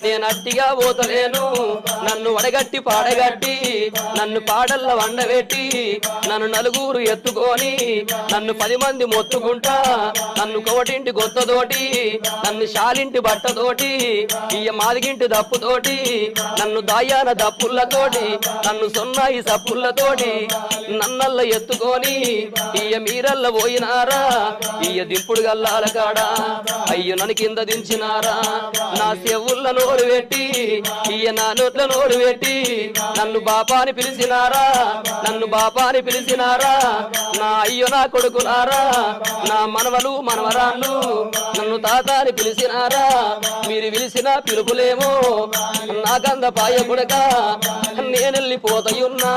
నేను అట్టిగా పోతలేను నన్ను వడగట్టి పాడగట్టి నన్ను పాడల్ల వండబెట్టి నన్ను నలుగురు ఎత్తుకొని నన్ను 10 మంది మొత్తుకుంటా నన్ను కోటింటి గొత్తతోటి నన్ను శాలింటి బట్టతోటి ఇయ్య మాదిగింటి దప్పుతోటి నన్ను దాయాన దప్పులతోటి నన్ను సొన్నాయి సప్పులతోటి నన్నల్ల ఎత్తుకొని ఇయ్య మీరల్ల పోయినారా ఇయ్య దింపుడు గల్లాల కాడా అయ్యో నన్ను కింద దించినారా నా చెవుల్ల నోరు పెట్టి ఇయ్య నా నోట్ల నోరు పెట్టి నన్ను బాపాని పిలిచినారా నన్ను బాపాని పిలిచినారా నా అయ్యో నా కొడుకులారా నా మనవలు మనవరాళ్ళు నన్ను తాతాని పిలిచినారా మీరు పిలిచిన పిలుపులేమో నాకంద పాయ కొడక నేనెళ్ళిపోతయున్నా